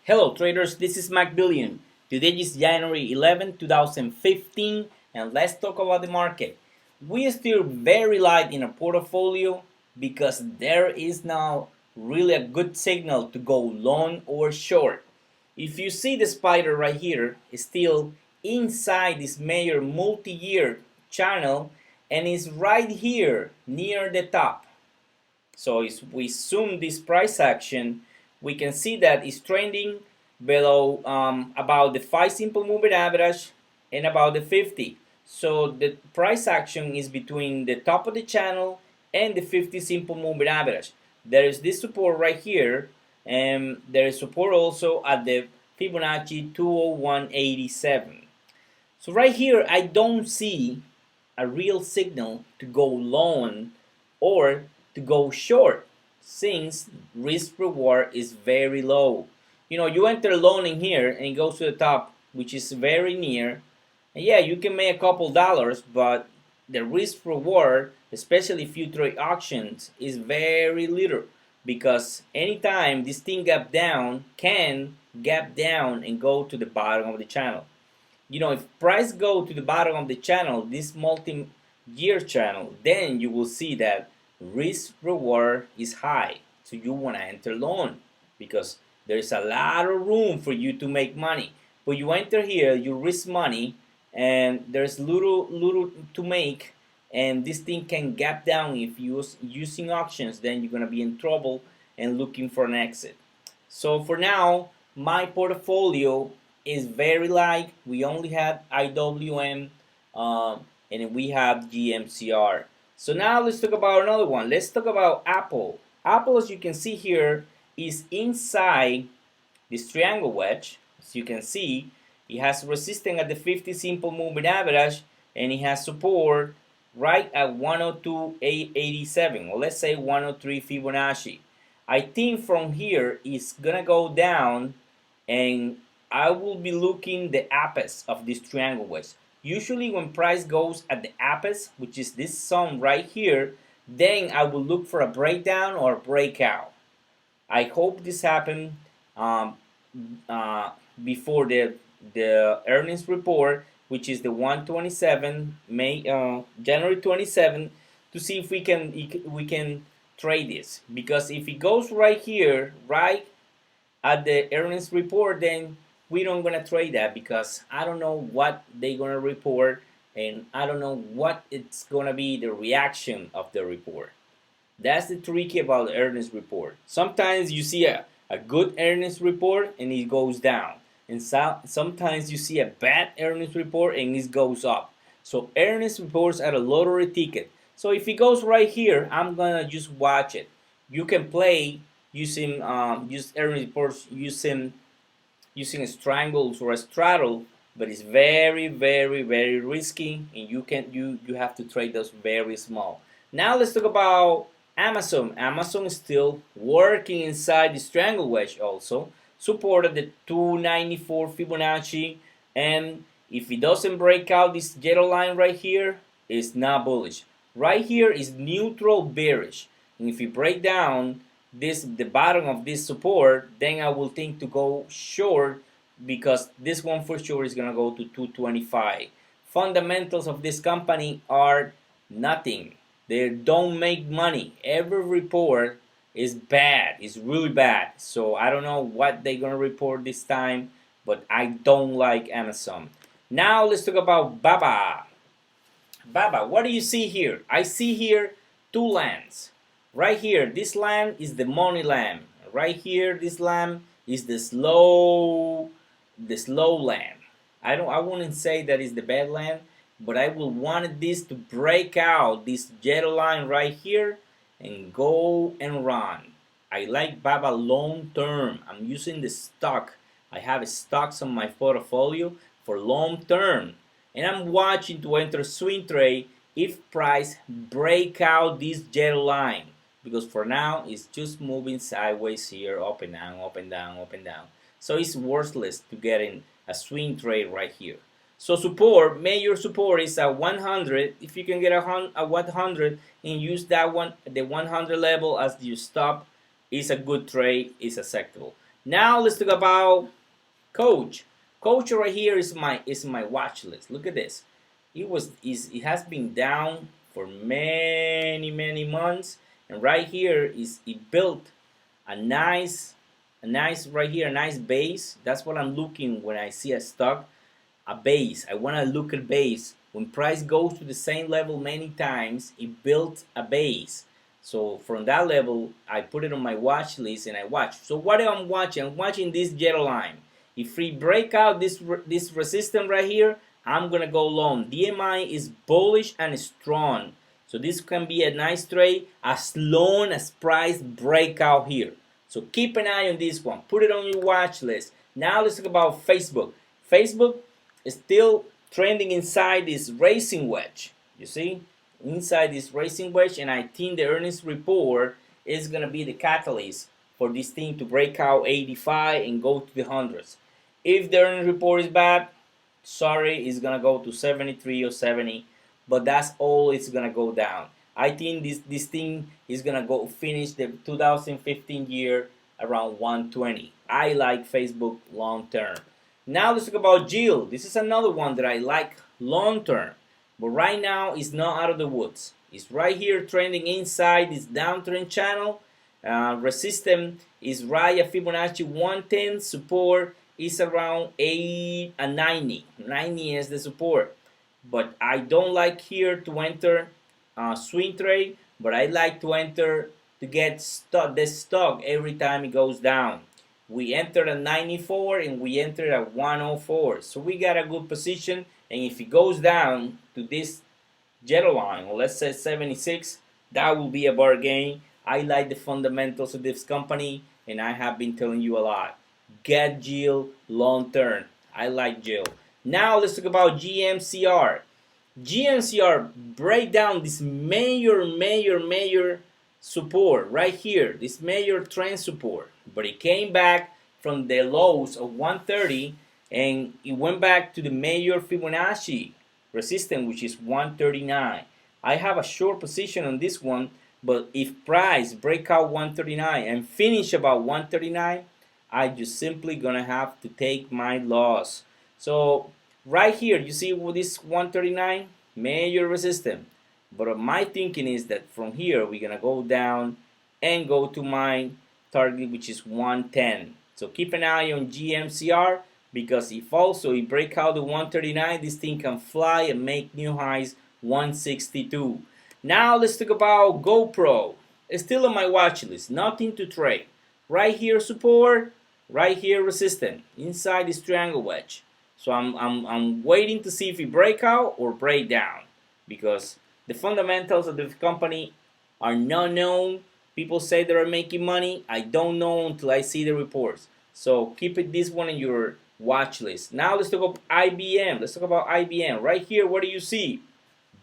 Hello traders, this is Mac Billion. Today is January 11, 2015, and let's talk about the market. We are still very light in our portfolio because there is now really a good signal to go long or short. If you see the spider right here, it's still inside this major multi-year channel and is right here near the top. So if we zoom this price action, we can see that it's trending below about the 5 simple moving average and about the 50. So the price action is between the top of the channel and the 50 simple moving average. There is this support right here, and there is support also at the Fibonacci 201.87. So right here, I don't see a real signal to go long or to go short since risk reward is very low. You enter long in here and it goes to the top, which is very near. And yeah, you can make a couple dollars, but the risk reward, especially if you trade auctions, is very little because anytime this thing can gap down and go to the bottom of the channel. If price go to the bottom of the channel, this multi-year channel, then you will see that risk reward is high. So you want to enter long because there's a lot of room for you to make money. But you enter here, you risk money, and there's little to make, and this thing can gap down. If you're using options, then you're gonna be in trouble and looking for an exit. So for now, my portfolio is very light. We only have IWM and we have GMCR. So now let's talk about another one. Let's talk about Apple. Apple, as you can see here, is inside this triangle wedge. As you can see, it has resistance at the 50 simple moving average, and it has support right at 102.87, or let's say 103 Fibonacci. I think from here it's gonna go down, and I will be looking the apex of this triangle wedge. Usually when price goes at the apex, which is this zone right here, then I will look for a breakdown or a breakout. I hope this happened before the earnings report, which is the 127 January 27, to see if we can trade this. Because if it goes right here, right at the earnings report, then we don't gonna trade that because I don't know what they're gonna report, and I don't know what it's gonna be the reaction of the report. That's the tricky about the earnings report. Sometimes you see a good earnings report and it goes down, and sometimes you see a bad earnings report and it goes up. So earnings reports are a lottery ticket. So if it goes right here, I'm gonna just watch it. You can play using use earnings reports using strangles or a straddle, but it's very risky, and you have to trade those very small. Now let's talk about Amazon. Amazon is still working inside this triangle wedge, also supported the 294 Fibonacci, and if it doesn't break out this yellow line right here, it's not bullish. Right here is neutral bearish, and if you break down the bottom of this support, then I will think to go short because this one for sure is gonna go to 225. Fundamentals of this company are nothing. They don't make money. Every report is bad. It's really bad. So I don't know what they're gonna report this time, but I don't like Amazon. Now let's talk about Baba. Baba, what do you see here? I see here two lands. Right here, this lamb is the money lamb. Right here, this lamb is the slow lamb. I wouldn't say that is the bad lamb, but I will want this to break out this yellow line right here and go and run. I like Baba long term. I'm using the stock. I have stocks on my portfolio for long term, and I'm watching to enter swing trade if price break out this yellow line. Because for now it's just moving sideways here, up and down, up and down, up and down. So it's worthless to get in a swing trade right here. So support, major support is at 100. If you can get a 100 and use that one, the 100 level as your stop, is a good trade, is acceptable. Now let's talk about Coach. Coach right here is my watch list. Look at this. It has been down for many months, and right here is it built a nice right here, a nice base. That's what I'm looking when I see a stock, a base. I want to look at base. When price goes to the same level many times, it built a base. So from that level, I put it on my watch list and I watch. So what am I watching? I'm watching this yellow line. If we break out this resistance right here, I'm gonna go long. DMI is bullish and strong. So this can be a nice trade as long as price break out here. So keep an eye on this one. Put it on your watch list. Now let's talk about Facebook. Facebook is still trending inside this racing wedge. You see? Inside this racing wedge, and I think the earnings report is going to be the catalyst for this thing to break out 85 and go to the hundreds. If the earnings report is bad, sorry, it's going to go to 73 or 70, but that's all it's going to go down. I think this thing is going to go finish the 2015 year around 120. I like Facebook long term. Now let's talk about Jill. This is another one that I like long term. But right now, it's not out of the woods. It's right here trending inside this downtrend channel. Resistance is right at Fibonacci 110. Support is around 8 and 90. 90 is the support. But I don't like here to enter swing trade. But I like to enter to get the stock every time it goes down. We entered at 94 and we entered at 104. So we got a good position. And if it goes down to this yellow line, or let's say 76, that will be a bargain. I like the fundamentals of this company, and I have been telling you a lot. Get Jill long term. I like Jill. Now let's talk about GMCR. GMCR break down this major support right here, this major trend support, but it came back from the lows of 130 and it went back to the major Fibonacci resistance, which is 139. I have a short position on this one, but if price break out 139 and finish about 139, I just simply gonna have to take my loss. So right here, you see with this 139 major resistance. But my thinking is that from here we're gonna go down and go to my target, which is 110. So keep an eye on GMCR, because if also it break out the 139, this thing can fly and make new highs 162. Now let's talk about GoPro. It's still on my watch list, nothing to trade. Right here support, right here resistance, inside this triangle wedge. So I'm waiting to see if it break out or break down, because the fundamentals of the company are not known. People say they're making money. I don't know until I see the reports. So keep this one in your watch list. Now let's talk about IBM. Let's talk about IBM. Right here, what do you see?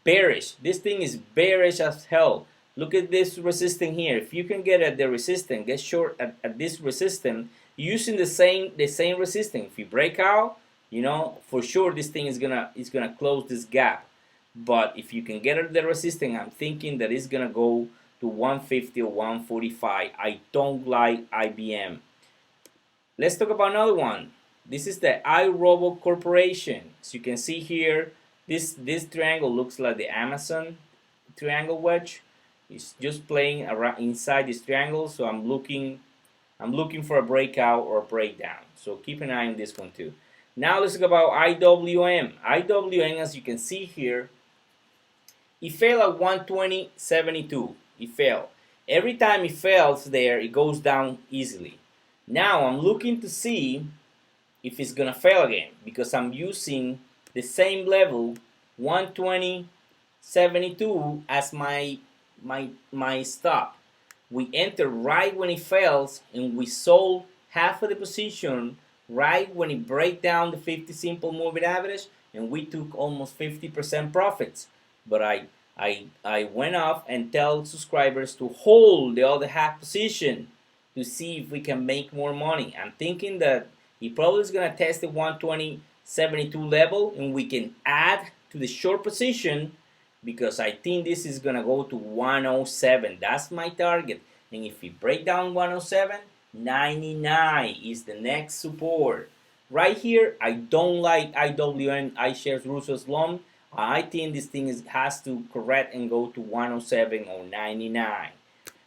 Bearish. This thing is bearish as hell. Look at this resistance here. If you can get at the resistance, get short at this resistance using the same resistance. If you break out, you know, for sure this thing is gonna close this gap. But if you can get at the resistance, I'm thinking that it's gonna go to 150 or 145. I don't like IBM. Let's talk about another one. This is the iRobot Corporation. As you can see here, this triangle looks like the Amazon triangle wedge. It's just playing around inside this triangle, so I'm looking for a breakout or a breakdown. So keep an eye on this one too. Now let's talk about IWM. IWM, as you can see here, it fell at 120.72. It fell. Every time it fails there, it goes down easily. Now I'm looking to see if it's gonna fail again, because I'm using the same level 120.72 as my stop. We entered right when it fails, and we sold half of the position right when it break down the 50 simple moving average, and we took almost 50% profits. But I went off and tell subscribers to hold the other half position to see if we can make more money. I'm thinking that he probably is gonna test the 120.72 level, and we can add to the short position, because I think this is gonna go to 107. That's my target. And if we break down 107, 99 is the next support. Right here, I don't like IWM, iShares Russell Slump. I think this thing has to correct and go to 107 or 99.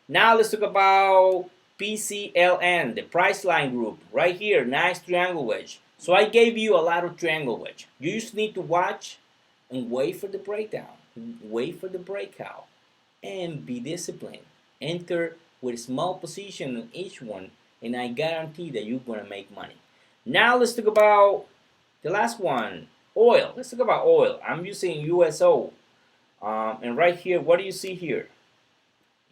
Now let's talk about PCLN, the price line group. Right here, nice triangle wedge. So I gave you a lot of triangle wedge. You just need to watch and wait for the breakdown. Wait for the breakout. And be disciplined. Enter with a small position on each one, and I guarantee that you're gonna make money. Now let's talk about the last one, oil. Let's talk about oil. I'm using USO. And right here, what do you see here?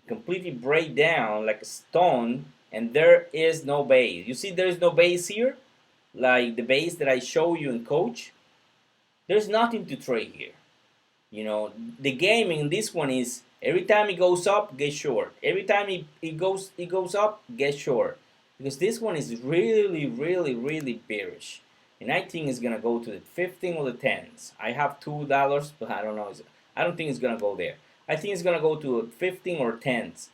Completely break down like a stone, and there is no base. You see there's no base here? Like the base that I show you in coach. There's nothing to trade here. You know, the game in this one is every time it goes up, get short. Every time it goes up, get short. Because this one is really bearish. And I think it's gonna go to the 15 or the 10s. I have $2, but I don't know. I don't think it's gonna go there. I think it's gonna go to 15 or 10s.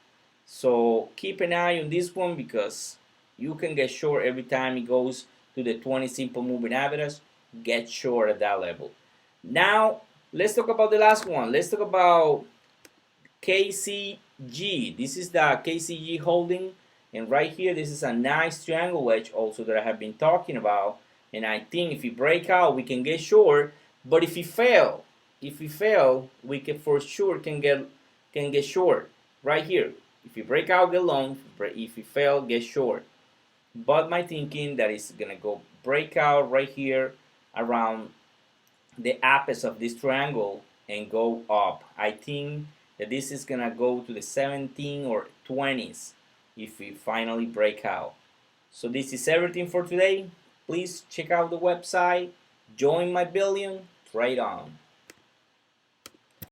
So keep an eye on this one because you can get short every time it goes to the 20 simple moving average. Get short at that level. Now let's talk about the last one. Let's talk about KCG. This is the KCG holding, and right here this is a nice triangle wedge also that I have been talking about. And I think if we break out, we can get short. But if we fail, we can for sure can get short right here. If we break out, get long. If we fail, get short. But my thinking that is gonna go break out right here around the apex of this triangle and go up. I think that this is gonna go to the 17 or 20s if we finally break out. So this is everything for today. Please check out the website, join my billion, trade on.